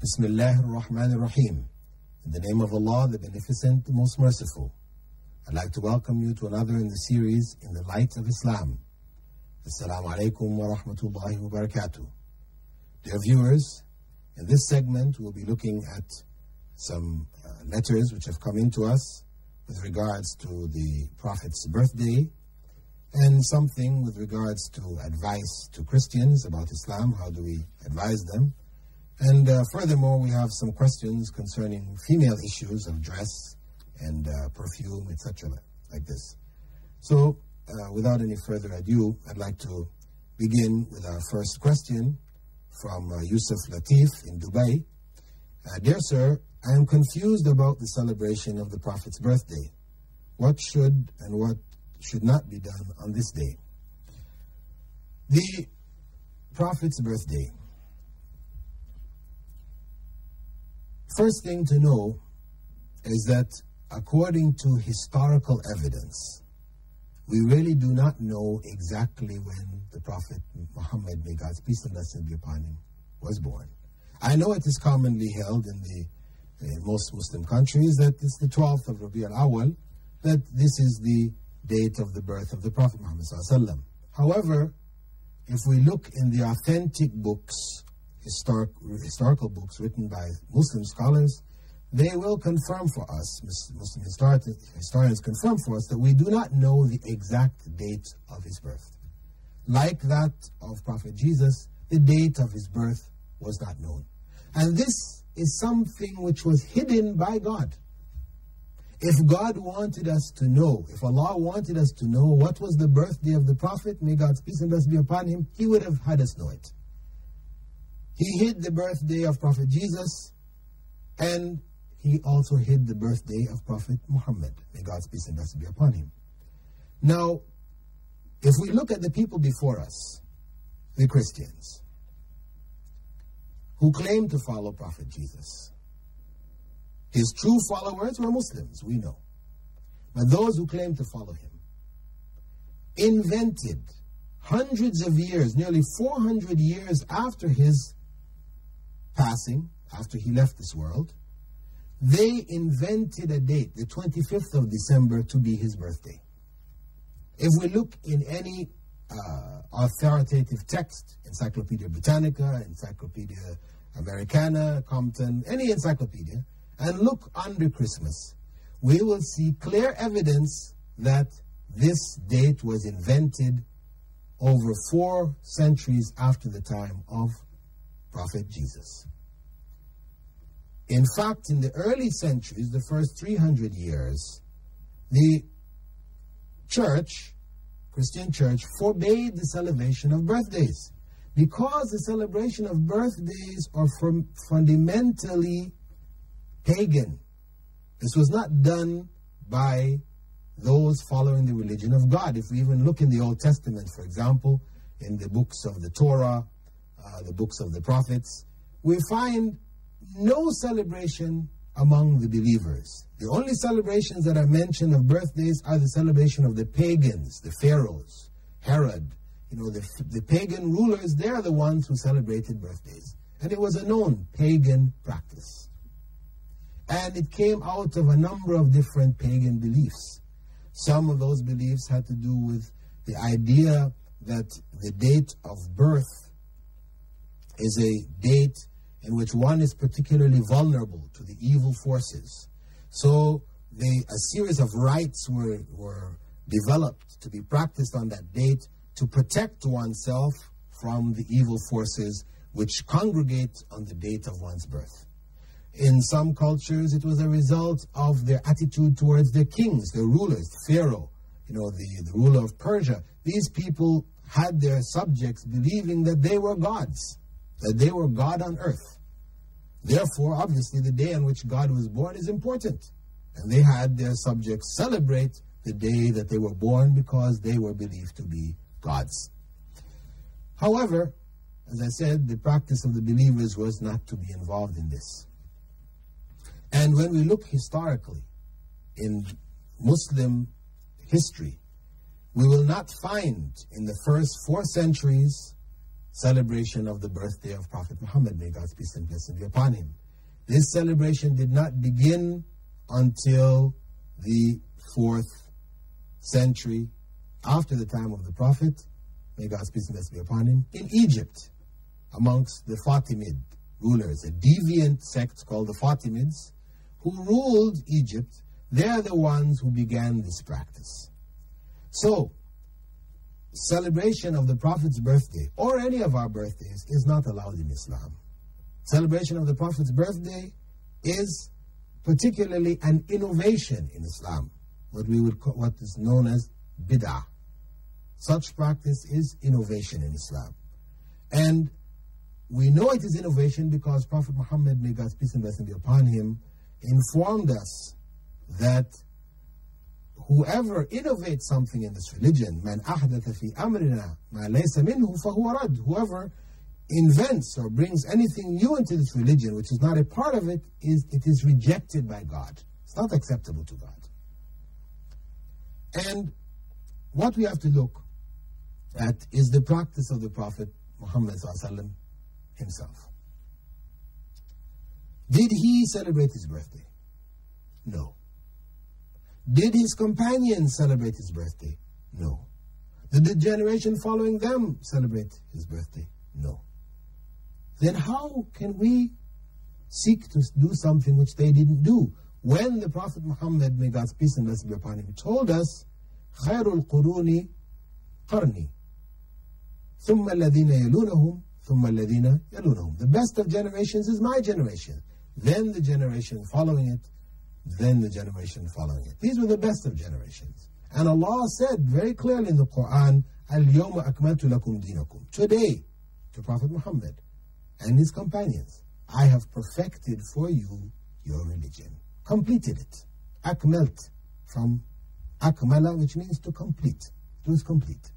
Bismillahir Rahmanir Rahim. In the name of Allah, the Beneficent, the Most Merciful. I'd like to welcome you to another in the series, In the Light of Islam. Assalamu alaikum wa rahmatullahi wa barakatuh. Dear viewers, in this segment we'll be looking at some letters which have come into us with regards to the Prophet's birthday, and something with regards to advice to Christians about Islam. How do we advise them? And furthermore, we have some questions concerning female issues of dress and perfume, etc. like this. So, without any further ado, I'd like to begin with our first question from Yusuf Latif in Dubai. Dear sir, I am confused about the celebration of the Prophet's birthday. What should and what should not be done on this day? The Prophet's birthday. First thing to know is that according to historical evidence, we really do not know exactly when the Prophet Muhammad, may God's peace and blessing be upon him, was born. I know it is commonly held in most Muslim countries that it's the 12th of Rabi al-Awwal, that this is the date of the birth of the Prophet Muhammad sallallahu alaihi wasallam. However, if we look in the authentic books, historical books written by Muslim scholars, they will confirm for us, Muslim historians confirm for us, that we do not know the exact date of his birth. Like that of Prophet Jesus, the date of his birth was not known. And this is something which was hidden by God. If God wanted us to know, if Allah wanted us to know what was the birthday of the Prophet, may God's peace and blessing be upon him, he would have had us know it. He hid the birthday of Prophet Jesus, and he also hid the birthday of Prophet Muhammad. May God's peace and blessing be upon him. Now, if we look at the people before us, the Christians, who claim to follow Prophet Jesus, his true followers were Muslims, we know. But those who claim to follow him invented hundreds of years, nearly 400 years after his passing, after he left this world, they invented a date, the 25th of December, to be his birthday. If we look in any authoritative text, Encyclopedia Britannica, Encyclopedia Americana, Compton, any encyclopedia, and look under Christmas, we will see clear evidence that this date was invented over 4 centuries after the time of Prophet Jesus. In fact, in the early centuries, the first 300 years, the church, Christian church, forbade the celebration of birthdays, because the celebration of birthdays are fundamentally pagan. This was not done by those following the religion of God. If we even look in the Old Testament, for example, in the books of the Torah, the books of the prophets, we find no celebration among the believers. The only celebrations that are mentioned of birthdays are the celebration of the pagans, the pharaohs, Herod, the pagan rulers. They're the ones who celebrated birthdays. And it was a known pagan practice. And it came out of a number of different pagan beliefs. Some of those beliefs had to do with the idea that the date of birth is a date in which one is particularly vulnerable to the evil forces. So a series of rites were developed to be practiced on that date to protect oneself from the evil forces which congregate on the date of one's birth. In some cultures, it was a result of their attitude towards their kings, their rulers, Pharaoh, the ruler of Persia. These people had their subjects believing that they were gods, that they were God on earth. Therefore, obviously, the day on which God was born is important. And they had their subjects celebrate the day that they were born because they were believed to be gods. However, as I said, the practice of the believers was not to be involved in this. And when we look historically in Muslim history, we will not find in the first 4 centuries celebration of the birthday of Prophet Muhammad, may God's peace and blessing be upon him. This celebration did not begin until the 4th century, after the time of the Prophet, may God's peace and blessing be upon him, in Egypt, amongst the Fatimid rulers, a deviant sect called the Fatimids, who ruled Egypt. They are the ones who began this practice. So, celebration of the Prophet's birthday, or any of our birthdays, is not allowed in Islam. Celebration of the Prophet's birthday is particularly an innovation in Islam, what is known as bid'ah. Such practice is innovation in Islam. And we know it is innovation because Prophet Muhammad, may God's peace and blessing be upon him, informed us that whoever innovates something in this religion, man ahdatha fi amrina ma laysa minhu fahuwa rad, whoever invents or brings anything new into this religion which is not a part of it, it is rejected by God. It's not acceptable to God. And what we have to look at is the practice of the Prophet Muhammad ﷺ himself. Did he celebrate his birthday? No. Did his companions celebrate his birthday? No. Did the generation following them celebrate his birthday? No. Then how can we seek to do something which they didn't do? When the Prophet Muhammad, may God's peace and blessing be upon him, told us, خَيْرُ الْقُرُونِ قَرْنِي ثُمَّ الَّذِينَ يَلُونَهُمْ ثُمَّ الَّذِينَ يَلُونَهُمْ. The best of generations is my generation. Then the generation following it, then the generation following it. These were the best of generations. And Allah said very clearly in the Quran, الْيَوْمَ أَكْمَلْتُ لَكُمْ دِينَكُمْ. Today, to Prophet Muhammad and his companions, I have perfected for you your religion. Completed it. Akmalt, from akmala, which means to complete. It was complete.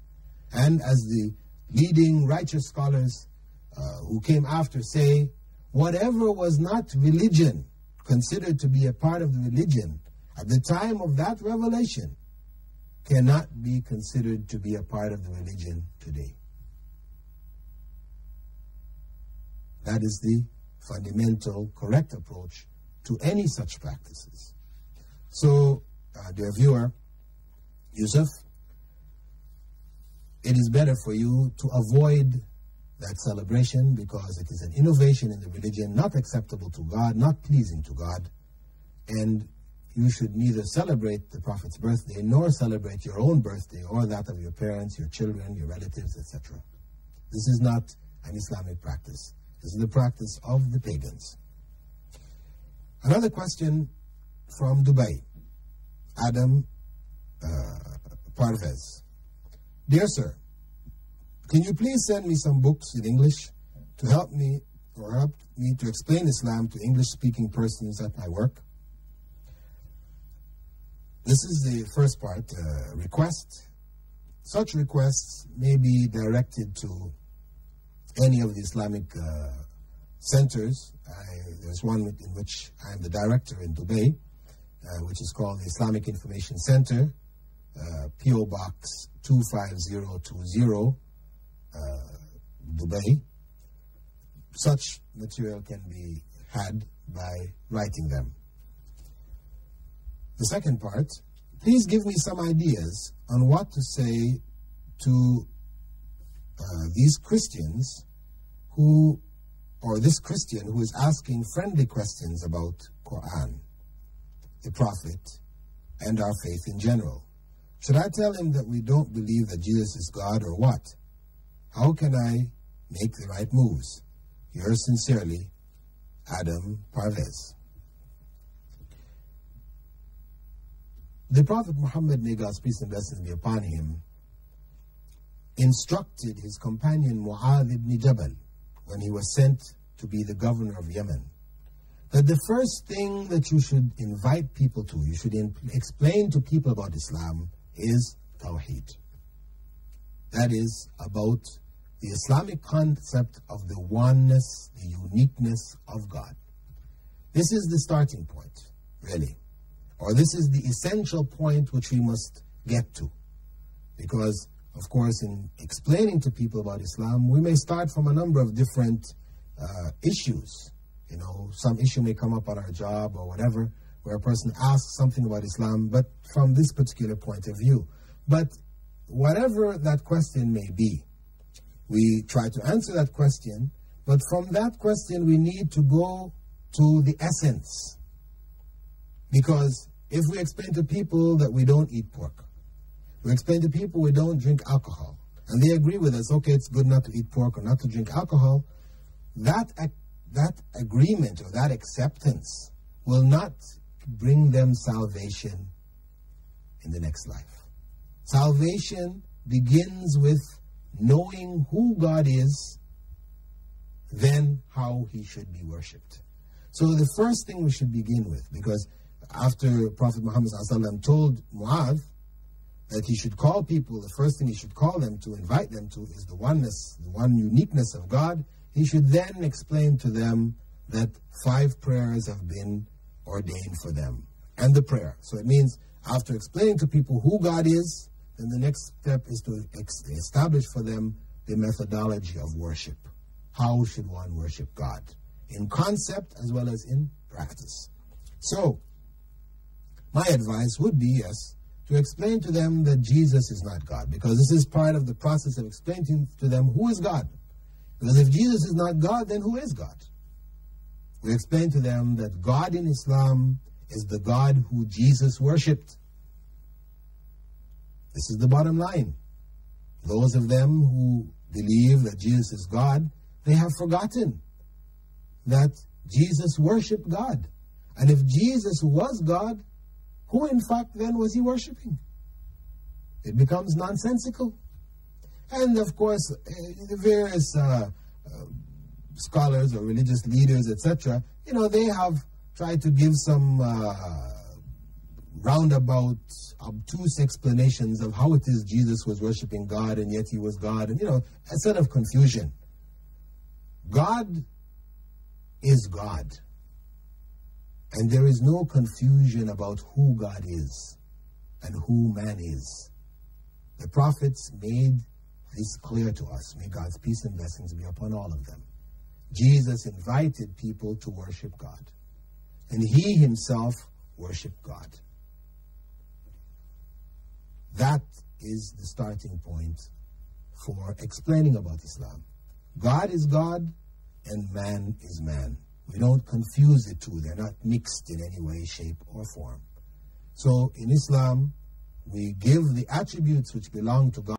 And as the leading righteous scholars who came after say, whatever was not religion, considered to be a part of the religion at the time of that revelation, cannot be considered to be a part of the religion today. That is the fundamental, correct approach to any such practices. So, dear viewer, Yusuf, it is better for you to avoid that celebration because it is an innovation in the religion, not acceptable to God, not pleasing to God, and you should neither celebrate the Prophet's birthday nor celebrate your own birthday or that of your parents, your children, your relatives, etc. This is not an Islamic practice. This is the practice of the pagans. Another question from Dubai, Adam Parvez. Dear sir, can you please send me some books in English to help me to explain Islam to English-speaking persons at my work? This is the first part, request. Such requests may be directed to any of the Islamic centers. There's one in which I'm the director in Dubai, which is called the Islamic Information Center, P.O. Box 25020, Dubai. Such material can be had by writing them. The second part, please give me some ideas on what to say to these Christians or this Christian who is asking friendly questions about Quran, the Prophet, and our faith in general. Should I tell him that we don't believe that Jesus is God or what? How can I make the right moves? Yours sincerely, Adam Parvez. The Prophet Muhammad, may God's peace and blessings be upon him, instructed his companion Mu'adh ibn Jabal, when he was sent to be the governor of Yemen, that the first thing that you should invite people to, you should explain to people about Islam, is Tawheed. That is about the Islamic concept of the oneness, the uniqueness of God. This is the starting point, really. Or this is the essential point which we must get to. Because of course, in explaining to people about Islam, we may start from a number of different issues. You know, some issue may come up on our job or whatever, where a person asks something about Islam, but from this particular point of view. But whatever that question may be, we try to answer that question, but from that question we need to go to the essence. Because if we explain to people that we don't eat pork, we explain to people we don't drink alcohol, and they agree with us, okay, it's good not to eat pork or not to drink alcohol, that agreement or that acceptance will not bring them salvation in the next life. Salvation begins with knowing who God is, then how he should be worshipped. So the first thing we should begin with, because after Prophet Muhammad ﷺ told Mu'adh that he should call people, the first thing he should call them to, invite them to, is the oneness, the one uniqueness of God. He should then explain to them that 5 prayers have been ordained for them, and the prayer. So it means after explaining to people who God is, then the next step is to establish for them the methodology of worship. How should one worship God? In concept as well as in practice. So, my advice would be, yes, to explain to them that Jesus is not God, because this is part of the process of explaining to them who is God. Because if Jesus is not God, then who is God? We explain to them that God in Islam is the God who Jesus worshipped. This is the bottom line. Those of them who believe that Jesus is God, they have forgotten that Jesus worshipped God. And if Jesus was God, who in fact then was he worshipping? It becomes nonsensical. And of course, the various scholars or religious leaders, etc., you know, they have tried to give some roundabout, obtuse explanations of how it is Jesus was worshiping God and yet he was God, and, you know, a sort of confusion. God is God. And there is no confusion about who God is and who man is. The prophets made this clear to us. May God's peace and blessings be upon all of them. Jesus invited people to worship God, and he himself worshiped God. That is the starting point for explaining about Islam. God is God and man is man. We don't confuse the two. They're not mixed in any way, shape, or form. So in Islam, we give the attributes which belong to God.